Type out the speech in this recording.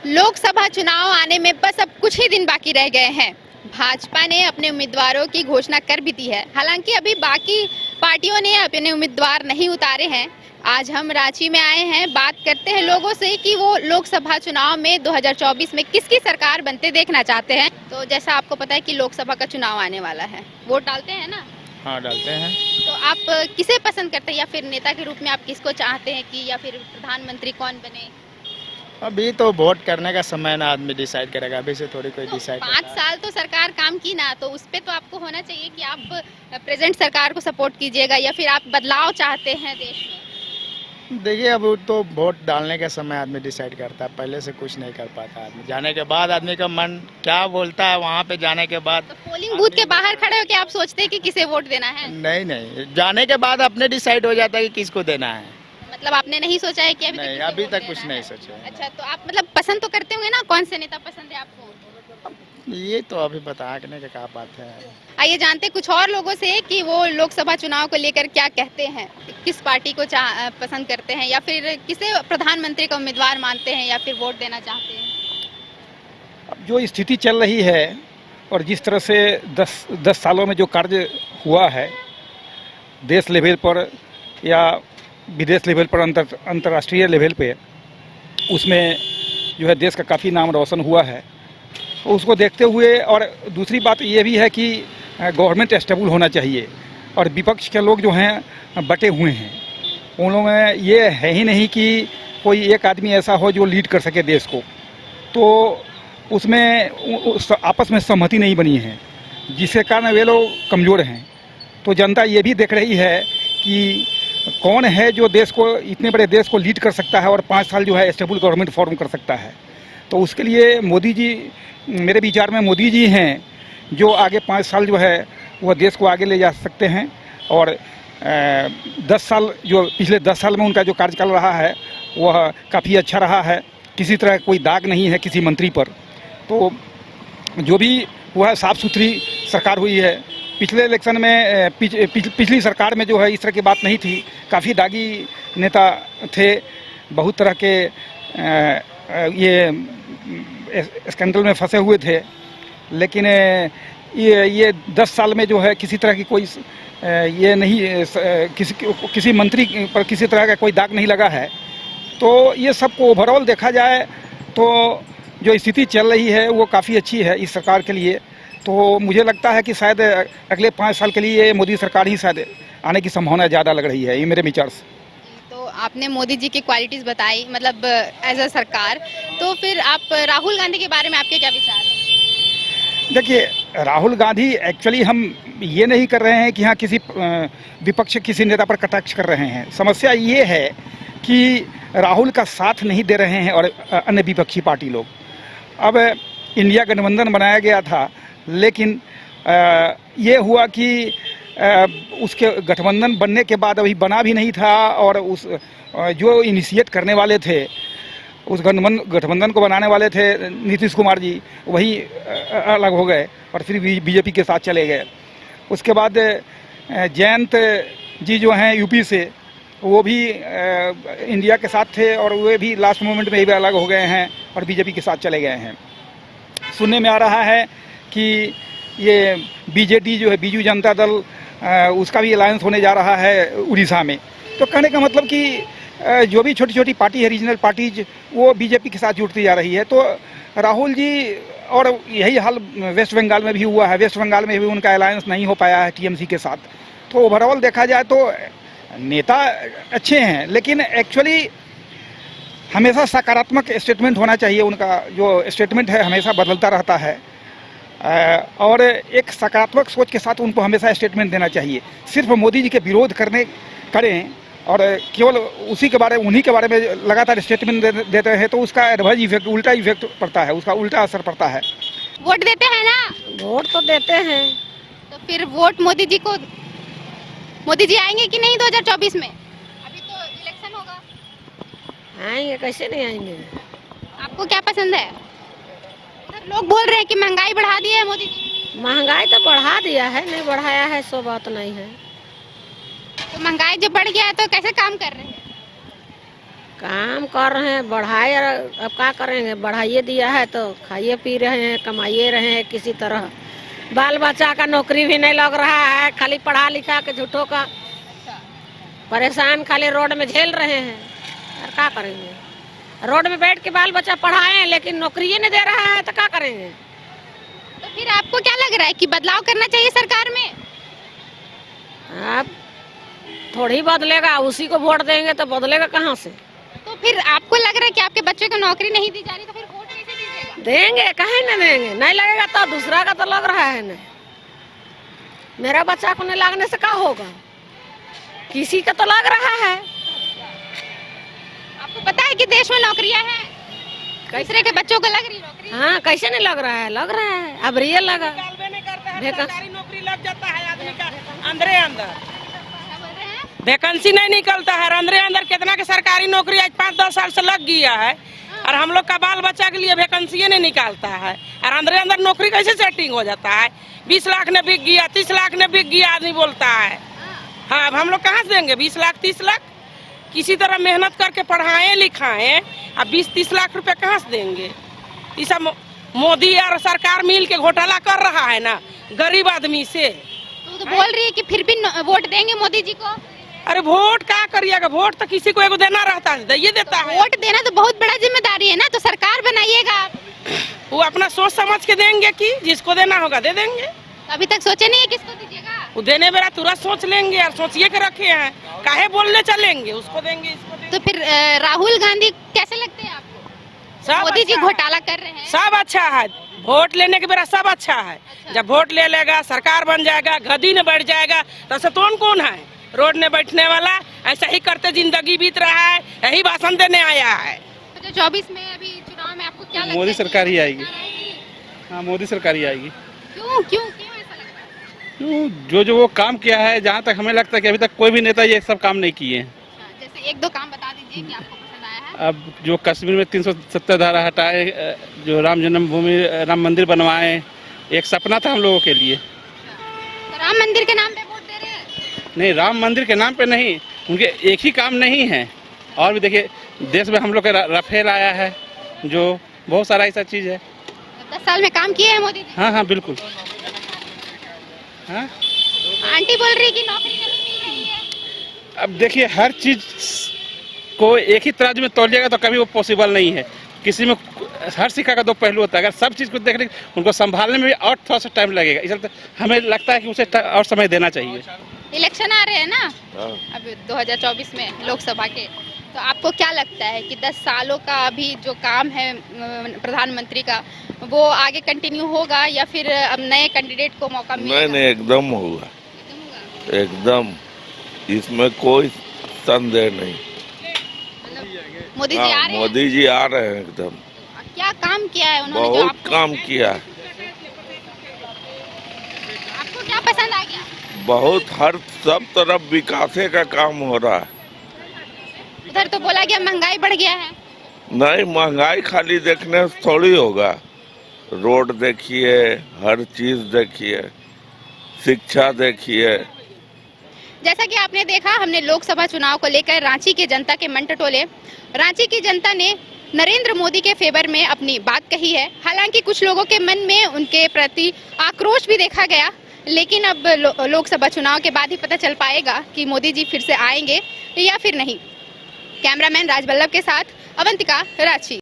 लोकसभा चुनाव आने में बस अब कुछ ही दिन बाकी रह गए हैं। भाजपा ने अपने उम्मीदवारों की घोषणा कर भी दी है। हालांकि अभी बाकी पार्टियों ने अपने उम्मीदवार नहीं उतारे हैं। आज हम रांची में आए हैं, बात करते हैं लोगों से कि वो लोकसभा चुनाव में 2024 में किसकी सरकार बनते देखना चाहते हैं। तो जैसा आपको पता है कि लोकसभा का चुनाव आने वाला है, वोट डालते हैं ना? हाँ, डालते हैं। तो आप किसे पसंद करते हैं, या फिर नेता के रूप में आप किसको चाहते हैं कि, या फिर प्रधानमंत्री कौन बने? अभी तो वोट करने का समय ना आदमी डिसाइड करेगा, अभी से थोड़ी कोई तो डिसाइड 5 साल तो सरकार काम की ना, तो उस पे तो आपको होना चाहिए कि आप प्रेजेंट सरकार को सपोर्ट कीजिएगा, या फिर आप बदलाव चाहते हैं देश में। देखिए, अब तो वोट डालने का समय आदमी डिसाइड करता है, पहले से कुछ नहीं कर पाता आदमी। जाने के बाद आदमी का मन क्या बोलता है, वहाँ पे जाने के बाद तो पोलिंग बूथ के बाहर खड़े होकर आप सोचते हैं कि किसे वोट देना है? नहीं, जाने के बाद अपने डिसाइड हो जाता है कि किसको देना है। मतलब आपने नहीं सोचा है कि अभी नहीं, तक अभी किसे तक वोट कुछ देना नहीं है? सोचा है। अच्छा, तो आप मतलब पसंद तो करते होंगे ना, कौन से नेता पसंद है आपको? ये तो अभी बताने का क्या बात है। आइए जानते कुछ और लोगों से कि वो लोकसभा चुनाव को लेकर क्या कहते हैं, किस पार्टी को पसंद करते हैं, या फिर किसे प्रधानमंत्री का उम्मीदवार मानते हैं, या फिर वोट देना चाहते हैं। अब जो स्थिति चल रही है और जिस तरह से 10 सालों में जो कार्य हुआ है देश लेवल पर या विदेश लेवल पर, अंतर्राष्ट्रीय लेवल पे, उसमें जो है देश का काफ़ी नाम रोशन हुआ है। तो उसको देखते हुए, और दूसरी बात ये भी है कि गवर्नमेंट स्टेबल होना चाहिए, और विपक्ष के लोग जो हैं बटे हुए हैं। उन लोगों में ये है ही नहीं कि कोई एक आदमी ऐसा हो जो लीड कर सके देश को, तो उसमें आपस में सहमति नहीं बनी है, जिसके कारण वे लोग कमज़ोर हैं। तो जनता ये भी देख रही है कि कौन है जो देश को, इतने बड़े देश को लीड कर सकता है और 5 साल जो है स्टेबल गवर्नमेंट फॉर्म कर सकता है। तो उसके लिए मोदी जी, मेरे विचार में मोदी जी हैं जो आगे 5 साल जो है वह देश को आगे ले जा सकते हैं। और 10 साल, जो पिछले 10 साल में उनका जो कार्यकाल रहा है वह काफ़ी अच्छा रहा है, किसी तरह कोई दाग नहीं है किसी मंत्री पर। तो जो भी वह साफ़ सुथरी सरकार हुई है। पिछले इलेक्शन में पिछली सरकार में जो है इस तरह की बात नहीं थी, काफ़ी दागी नेता थे, बहुत तरह के ये स्कैंडल में फंसे हुए थे। लेकिन ये 10 साल में जो है किसी तरह की कोई ये नहीं, किसी मंत्री पर किसी तरह का कोई दाग नहीं लगा है। तो ये सबको ओवरऑल देखा जाए तो जो स्थिति चल रही है वो काफ़ी अच्छी है इस सरकार के लिए। तो मुझे लगता है कि शायद अगले 5 साल के लिए मोदी सरकार ही शायद आने की संभावना ज़्यादा लग रही है, ये मेरे विचार से। तो आपने मोदी जी की क्वालिटीज़ बताई, मतलब एज अ सरकार, तो फिर आप राहुल गांधी के बारे में आपके क्या विचार हैं? देखिए, राहुल गांधी एक्चुअली, हम ये नहीं कर रहे हैं कि हाँ किसी विपक्ष किसी नेता पर कटाक्ष कर रहे हैं। समस्या ये है कि राहुल का साथ नहीं दे रहे हैं और अन्य विपक्षी पार्टी लोग। अब इंडिया गठबंधन बनाया गया था, लेकिन ये हुआ कि उसके गठबंधन बनने के बाद अभी बना भी नहीं था, और उस जो इनिशिएट करने वाले थे, उस गठबंधन को बनाने वाले थे नीतीश कुमार जी, वही अलग हो गए और फिर बीजेपी के साथ चले गए। उसके बाद जयंत जी जो हैं यूपी से, वो भी इंडिया के साथ थे और वे भी लास्ट मोमेंट में ही अलग हो गए हैं और बीजेपी के साथ चले गए हैं। सुनने में आ रहा है कि ये बीजेडी जो है, बीजू जनता दल, उसका भी अलायंस होने जा रहा है उड़ीसा में। तो कहने का मतलब कि जो भी छोटी छोटी पार्टी है, रीजनल पार्टीज, वो बीजेपी के साथ जुड़ती जा रही है। तो राहुल जी, और यही हाल वेस्ट बंगाल में भी हुआ है, वेस्ट बंगाल में भी उनका अलायंस नहीं हो पाया है टीएमसी के साथ। तो ओवरऑल देखा जाए तो नेता अच्छे हैं, लेकिन एक्चुअली हमेशा सकारात्मक स्टेटमेंट होना चाहिए। उनका जो स्टेटमेंट है हमेशा बदलता रहता है, और एक सकारात्मक सोच के साथ उनको हमेशा स्टेटमेंट देना चाहिए। सिर्फ मोदी जी के विरोध करें और केवल उन्हीं के बारे में लगातार स्टेटमेंट देते हैं, तो उसका एडवर्स इफेक्ट, उल्टा इफेक्ट पड़ता है, उसका उल्टा असर पड़ता है। वोट देते हैं ना? वोट तो देते हैं। तो फिर वोट मोदी जी को, मोदी जी आएंगे कि नहीं 2024 में? अभी तो इलेक्शन होगा। आएंगे, कैसे नहीं आएंगे। आपको क्या पसंद है? उधर लोग बोल रहे हैं कि महंगाई बढ़ा दी है मोदी जी। महंगाई तो बढ़ा दिया है, नहीं बढ़ाया है सो बात नहीं है। तो महंगाई जब बढ़ गया है तो कैसे काम कर रहे हैं? काम कर रहे हैं, बढ़ाए, अब क्या करेंगे, बढ़ाइए दिया है तो खाइए पी रहे हैं, कमाइए रहे हैं किसी तरह। बाल बच्चा का नौकरी भी नहीं लग रहा है, खाली पढ़ा लिखा के झूठों का परेशान खाली रोड में झेल रहे हैं। और क्या करेंगे, रोड में बैठ के बाल बच्चा पढ़ाएं लेकिन नौकरी नहीं दे रहा है तो क्या करेंगे। तो फिर आपको क्या लग रहा है कि बदलाव करना चाहिए सरकार में? अब थोड़ी बदलेगा, उसी को वोट देंगे तो बदलेगा कहाँ से। तो फिर आपको लग रहा है कि आपके बच्चे को नौकरी नहीं दी जा रही, तो फिर वोट कैसे दीजिएगा? देंगे, कहे न देंगे, नहीं लगेगा तो दूसरा का तो लग रहा है ना। मेरा बच्चा को नहीं लगने से क्या होगा, किसी का तो लग रहा है। आपको पता है कि देश में नौकरियां हैं, दूसरे के बच्चों को लग रही नौकरी? हाँ, कैसे नहीं लग रहा है, लग रहा है। अब रियल लगा, सरकारी नौकरी लग जाता है आदमी का अंदरे अंदर, क्या बोल रहे हैं? वैकेंसी नहीं निकलता है अंदरे अंदर। कितना के सरकारी नौकरी आज 5-10 साल से लग गया है और हम लोग का बाल बच्चा के लिए वैकेंसी नहीं निकालता है और अंदरे अंदर नौकरी कैसे सेटिंग हो जाता है। 20 लाख ने बिक गया, 30 लाख ने बिक गया, आदमी बोलता है। हाँ, अब हम लोग कहाँ से देंगे 20 लाख 30 लाख? किसी तरह मेहनत करके पढ़ाएं लिखाएं, अब 20-30 लाख रुपए कहाँ से देंगे? ये सब मोदी और सरकार मिल के घोटाला कर रहा है ना गरीब आदमी से। तो बोल रही है कि फिर भी वोट देंगे मोदी जी को। अरे वोट क्या करिएगा, वोट तो किसी को एगो देना रहता है, दे देता है। वोट देना तो बहुत बड़ा जिम्मेदारी है ना, तो सरकार बनाइएगा आप। वो अपना सोच समझ के देंगे कि जिसको देना होगा दे देंगे। अभी तक सोचे नहीं है किसको दीजिएगा? वो देने बेरा तुरंत सोच लेंगे और सोचिए के रखे हैं, काहे बोलने चलेंगे, उसको देंगे इसको देंगे। तो फिर राहुल गांधी कैसे लगते हैं आपको? सब मोदी जी अच्छा है। घोटाला कर रहे हैं। सब अच्छा है, वोट लेने के बेरा सब अच्छा है। जब वोट ले लेगा, सरकार बन जाएगा, गद्दी में बैठ जाएगा, तो सतोन कौन है रोड में बैठने वाला? ऐसा ही करते जिंदगी बीत रहा है, यही भाषण देने आया है। 2024 में अभी चुनाव में आपको क्या लगता है? मोदी सरकार ही आएगी। सरकार आएगी? हाँ, मोदी सरकार ही आएगी। क्यों क्यों क्यों ऐसा लगता है? क्यों, जो वो काम किया है, जहाँ तक हमें लगता है कि अभी तक कोई भी नेता ये सब काम नहीं किए हैं। अच्छा, जैसे 1-2 काम बता दीजिए कि आपको पसंद आया है। अब जो कश्मीर में 370 धारा हटाए, जो राम जन्मभूमि राम मंदिर बनवाए, एक सपना था हम लोगों के लिए। तो राम मंदिर के नाम पे वोट दे रहे हैं? नहीं, राम मंदिर के नाम पे नहीं, उनके एक ही काम नहीं है। और भी देखिए, देश में हम लोग का राफेल आया है, जो बहुत सारा ऐसा चीज़ है। 10 साल में काम किए हैं मोदी जी? हाँ हाँ, बिल्कुल। हाँ, आंटी बोल रही है कि नौकरी नहीं मिल रही है। अब देखिए, हर चीज़ को एक ही तराजू में तौलिएगा तो कभी वो पॉसिबल नहीं है। किसी में हर सिक्का का 2 पहलू होता है। अगर सब चीज़ को देखने, उनको संभालने में भी और थोड़ा सा टाइम लगेगा, इसलिए हमें लगता है कि उसे और समय देना चाहिए। इलेक्शन आ रहे हैं ना अब 2024 में लोकसभा के, तो आपको क्या लगता है कि 10 सालों का अभी जो काम है प्रधानमंत्री का, वो आगे कंटिन्यू होगा या फिर अब नए कैंडिडेट को मौका मिलेगा? नहीं, एकदम होगा, एकदम होगा। एकदम, इसमें कोई संदेह नहीं। मतलब मोदी जी आ हाँ, रहे हैं? मोदी जी आ रहे हैं एकदम। क्या काम किया है उन्होंने जो बहुत आपको काम किया, आपको क्या पसंद आ गया? बहुत हर सब तरफ विकासे का काम हो रहा है। उधर तो बोला गया महंगाई बढ़ गया है। नहीं, महंगाई खाली देखने से थोड़ी होगा, रोड देखिए, हर चीज देखिए, शिक्षा देखिए। जैसा कि आपने देखा, हमने लोकसभा चुनाव को लेकर रांची के जनता के मन टटोले। रांची की जनता ने नरेंद्र मोदी के फेवर में अपनी बात कही है। हालांकि कुछ लोगों के मन में उनके प्रति आक्रोश भी देखा गया, लेकिन अब लोकसभा चुनाव के बाद ही पता चल पाएगा कि मोदी जी फिर से आएंगे या फिर नहीं। कैमरामैन राज बल्लभ के साथ अवंतिका, रांची।